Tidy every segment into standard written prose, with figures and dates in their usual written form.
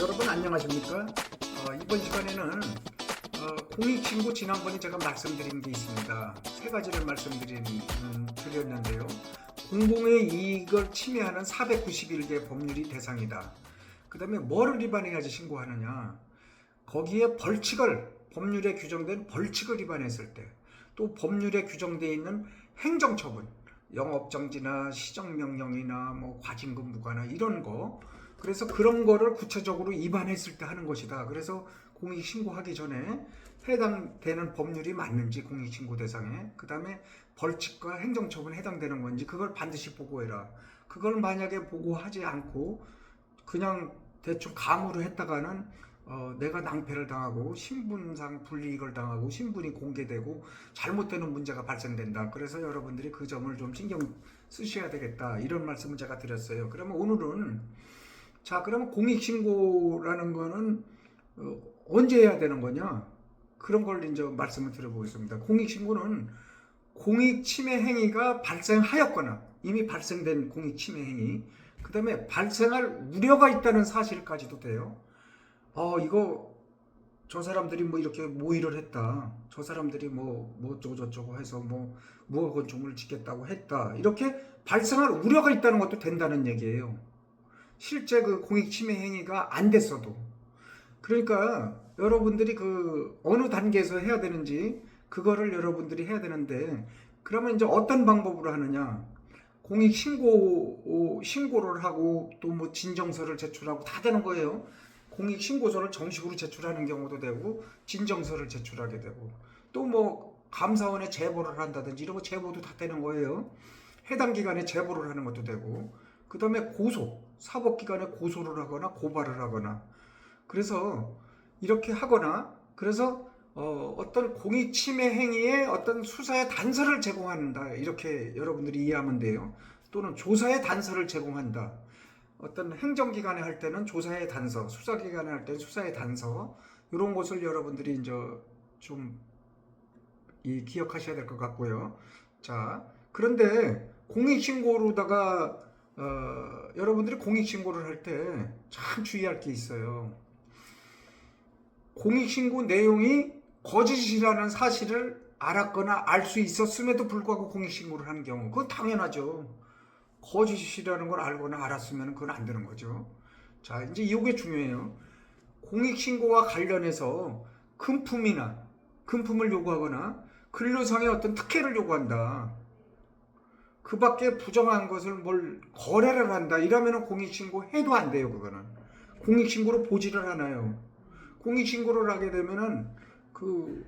여러분 안녕하십니까? 이번 시간에는 공익신고 지난번에 제가 말씀드린 게 있습니다. 세 가지를 드렸는데요. 공공의 이익을 침해하는 491개 법률이 대상이다. 그 다음에 뭐를 위반해야지 신고하느냐? 거기에 법률에 규정된 벌칙을 위반했을 때, 또 법률에 규정되어 있는 행정처분, 영업정지나 시정명령이나 뭐 과징금 무과나 이런 거, 그래서 그런 거를 구체적으로 위반했을 때 하는 것이다. 그래서 공익신고하기 전에 해당되는 법률이 맞는지 공익신고 대상에, 그 다음에 벌칙과 행정처분에 해당되는 건지 그걸 반드시 보고해라. 그걸 만약에 보고하지 않고 그냥 대충 감으로 했다가는 내가 낭패를 당하고 신분상 불이익을 당하고 신분이 공개되고 잘못되는 문제가 발생된다. 그래서 여러분들이 그 점을 좀 신경 쓰셔야 되겠다, 이런 말씀을 제가 드렸어요. 그러면 오늘은 그러면 공익신고라는 거는 언제 해야 되는 거냐, 그런 걸 이제 말씀을 드려보겠습니다. 공익신고는 공익침해 행위가 발생하였거나 이미 발생된 공익침해 행위, 그 다음에 발생할 우려가 있다는 사실까지도 돼요. 이거 저 사람들이 뭐 이렇게 모의를 했다, 저 사람들이 뭐 어쩌고 저쩌고 해서 뭐 무허건축물을 짓겠다고 했다, 이렇게 발생할 우려가 있다는 것도 된다는 얘기예요. 실제 그 공익침해 행위가 안 됐어도. 그러니까 여러분들이 그 어느 단계에서 해야 되는지 그거를 여러분들이 해야 되는데, 그러면 이제 어떤 방법으로 하느냐? 신고를 하고 또 뭐 진정서를 제출하고 다 되는 거예요. 공익신고서를 정식으로 제출하는 경우도 되고 진정서를 제출하게 되고, 또 뭐 감사원에 제보를 한다든지 이런 거 제보도 다 되는 거예요. 해당 기관에 제보를 하는 것도 되고, 그 다음에 사법기관에 고소를 하거나 고발을 하거나, 그래서 이렇게 하거나, 그래서 어떤 공익침해 행위에 어떤 수사의 단서를 제공한다, 이렇게 여러분들이 이해하면 돼요. 또는 조사의 단서를 제공한다. 어떤 행정기관에 할 때는 조사의 단서, 수사기관에 할 때는 수사의 단서, 이런 것을 여러분들이 이제 좀 기억하셔야 될 것 같고요. 그런데 공익신고로다가 여러분들이 공익신고를 할 때 참 주의할 게 있어요. 공익신고 내용이 거짓이라는 사실을 알았거나 알 수 있었음에도 불구하고 공익신고를 하는 경우, 그건 당연하죠. 거짓이라는 걸 알거나 알았으면 그건 안 되는 거죠. 이제 이게 중요해요. 공익신고와 관련해서 금품을 요구하거나 근로상의 어떤 특혜를 요구한다, 그 밖에 부정한 것을 뭘 거래를 한다, 이러면 공익신고 해도 안 돼요. 그거는 공익신고로 보지를 않아요. 공익신고를 하게 되면은 그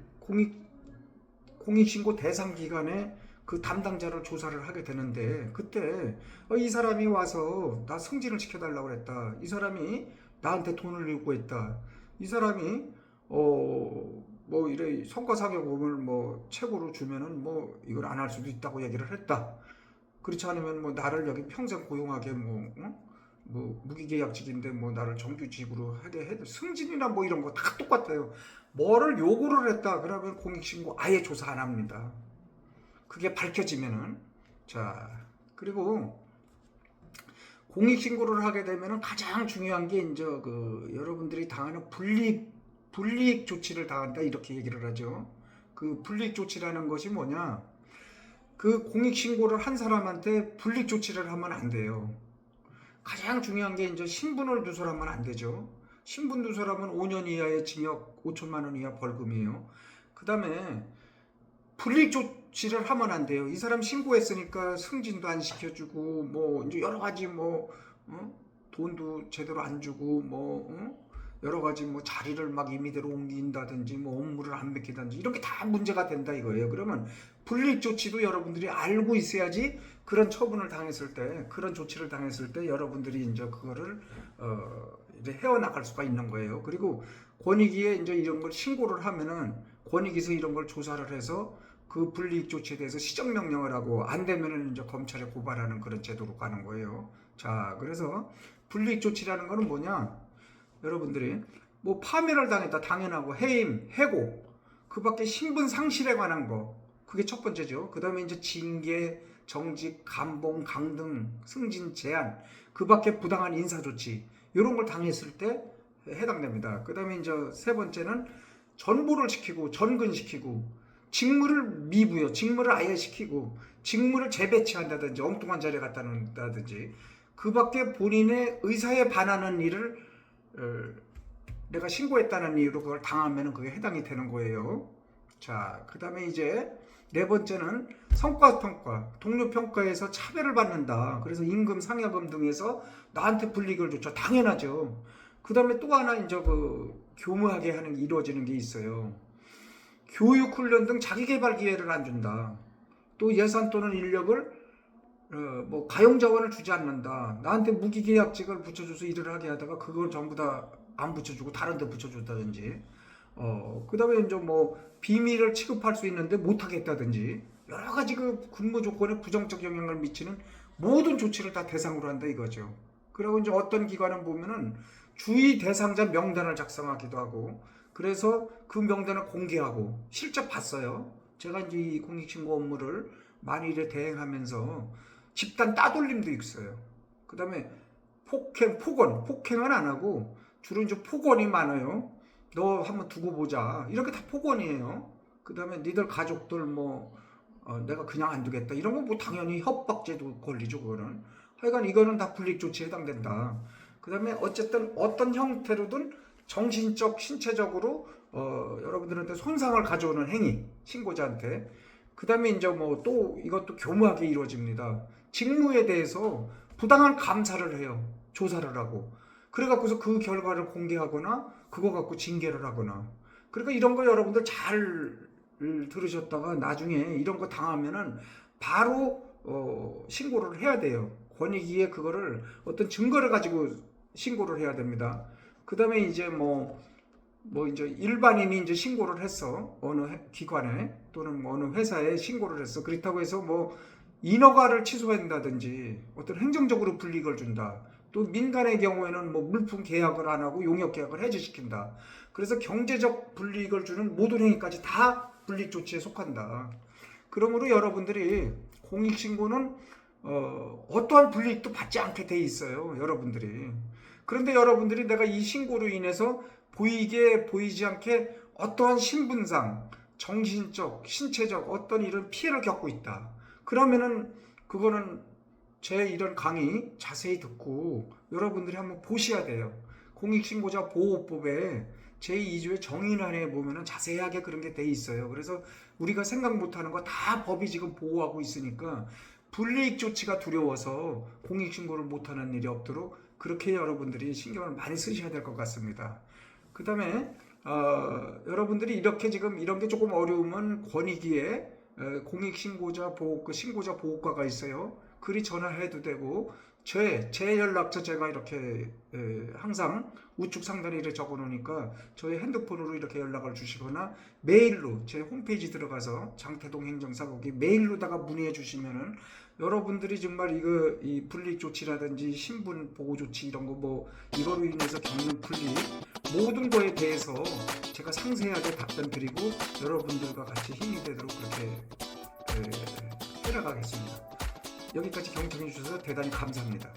공익신고 대상 기관에 그 담당자를 조사를 하게 되는데, 그때 이 사람이 와서 나 승진을 시켜달라고 그랬다, 이 사람이 나한테 돈을 요구했다, 이 사람이 뭐 이래 성과상여금을 뭐 최고로 주면은 뭐 이걸 안 할 수도 있다고 얘기를 했다. 그렇지 않으면 뭐 나를 여기 평생 고용하게 뭐 무기계약직인데 뭐 나를 정규직으로 하게 해, 승진이나 뭐 이런 거 다 똑같아요. 뭐를 요구를 했다 그러면 공익신고 아예 조사 안 합니다. 그게 밝혀지면은. 그리고 공익신고를 하게 되면은 가장 중요한 게 이제 여러분들이 당하는 불이익 조치를 당한다, 이렇게 얘기를 하죠. 그 불이익 조치라는 것이 뭐냐? 그 공익신고를 한 사람한테 불이익 조치를 하면 안 돼요. 가장 중요한 게 이제 신분을 누설하면 안 되죠. 신분 누설하면 5년 이하의 징역, 5천만 원 이하 벌금이에요. 그 다음에 불이익 조치를 하면 안 돼요. 이 사람 신고했으니까 승진도 안 시켜주고 뭐 이제 여러 가지 돈도 제대로 안 주고 여러 가지 자리를 막 임의대로 옮긴다든지 업무를 안 맡기든지 이런 게 다 문제가 된다 이거예요. 그러면 불이익 조치도 여러분들이 알고 있어야지 그런 처분을 당했을 때, 그런 조치를 당했을 때 여러분들이 이제 그거를 이제 헤어나갈 수가 있는 거예요. 그리고 권익위에 이제 이런 걸 신고를 하면은 권익위에서 이런 걸 조사를 해서 그 불이익 조치에 대해서 시정명령을 하고, 안 되면은 이제 검찰에 고발하는 그런 제도로 가는 거예요. 그래서 불이익 조치라는 거는 뭐냐? 여러분들이 뭐 파면을 당했다, 당연하고 해임, 해고, 그 밖에 신분 상실에 관한 거, 그게 첫 번째죠. 그 다음에 이제 징계, 정직, 감봉, 강등, 승진 제한, 그 밖에 부당한 인사조치, 이런 걸 당했을 때 해당됩니다. 그 다음에 이제 세 번째는 전보를 시키고 전근시키고 직무를 미부여, 직무를 아예 시키고 직무를 재배치한다든지 엉뚱한 자리에 갖다 놓는다든지 그 밖에 본인의 의사에 반하는 일을 내가 신고했다는 이유로 그걸 당하면 그게 해당이 되는 거예요. 자, 그 다음에 이제 네 번째는 성과평가, 동료평가에서 차별을 받는다. 그래서 임금, 상여금 등에서 나한테 불이익을 줬죠. 당연하죠. 그 다음에 또 하나 이제 교묘하게 이루어지는 게 있어요. 교육, 훈련 등 자기개발 기회를 안 준다. 또 예산 또는 인력을 가용 자원을 주지 않는다. 나한테 무기계약직을 붙여줘서 일을 하게 하다가 그걸 전부 다 안 붙여주고 다른 데 붙여줬다든지 그 다음에 이제 비밀을 취급할 수 있는데 못하겠다든지 여러 가지 그 근무 조건에 부정적 영향을 미치는 모든 조치를 다 대상으로 한다 이거죠. 그리고 이제 어떤 기관은 보면은 주의 대상자 명단을 작성하기도 하고 그래서 그 명단을 공개하고 실제 봤어요. 제가 이제 이 공익신고 업무를 많이 일에 대행하면서 집단 따돌림도 있어요. 그 다음에 폭행은 안 하고 주로 이제 폭언이 많아요. 너 한번 두고 보자. 이렇게 다 폭언이에요. 그 다음에 니들 가족들 내가 그냥 안 두겠다. 이런 건 당연히 협박죄도 걸리죠. 그거는. 하여간 이거는 다 불이익조치에 해당된다. 그 다음에 어쨌든 어떤 형태로든 정신적, 신체적으로 여러분들한테 손상을 가져오는 행위, 신고자한테. 그 다음에 이제 또 이것도 교묘하게 이루어집니다. 직무에 대해서 부당한 감사를 해요. 조사를 하고. 그래갖고서 그 결과를 공개하거나 그거 갖고 징계를 하거나. 그러니까 이런 거 여러분들 잘 들으셨다가 나중에 이런 거 당하면은 바로 신고를 해야 돼요. 권익위에 그거를 어떤 증거를 가지고 신고를 해야 됩니다. 그 다음에 이제 이제 일반인이 이제 신고를 했어. 어느 기관에 또는 어느 회사에 신고를 했어. 그렇다고 해서 인허가를 취소한다든지 어떤 행정적으로 불이익을 준다. 또 민간의 경우에는 물품 계약을 안 하고 용역 계약을 해지시킨다. 그래서 경제적 불이익을 주는 모든 행위까지 다 불이익 조치에 속한다. 그러므로 여러분들이 공익신고는 어떠한 불이익도 받지 않게 돼 있어요. 여러분들이. 그런데 여러분들이 내가 이 신고로 인해서 보이지 않게 어떠한 신분상, 정신적, 신체적 어떤 이런 피해를 겪고 있다. 그러면은 그거는 제 이런 강의 자세히 듣고 여러분들이 한번 보셔야 돼요. 공익신고자 보호법에 제2조의 정의란에 보면은 자세하게 그런 게 돼 있어요. 그래서 우리가 생각 못하는 거 다 법이 지금 보호하고 있으니까 불이익 조치가 두려워서 공익신고를 못하는 일이 없도록 그렇게 여러분들이 신경을 많이 쓰셔야 될 것 같습니다. 그 다음에 여러분들이 이렇게 지금 이런 게 조금 어려우면 권익위에 공익신고자 보호과 신고자 보호과가 있어요. 그리 전화해도 되고 제 연락처 제가 이렇게 항상 우측 상단에 이렇게 적어 놓으니까 저희 핸드폰으로 이렇게 연락을 주시거나 메일로 제 홈페이지 들어가서 장태동 행정사 거기 메일로다가 문의해 주시면은 여러분들이 정말 이 불이익 조치라든지 신분 보호 조치 이런 거 이거로 인해서 겪는 불이익 모든 거에 대해서 제가 상세하게 답변 드리고 여러분들과 같이 힘이 되도록 그렇게 해나가겠습니다. 여기까지 경청해 주셔서 대단히 감사합니다.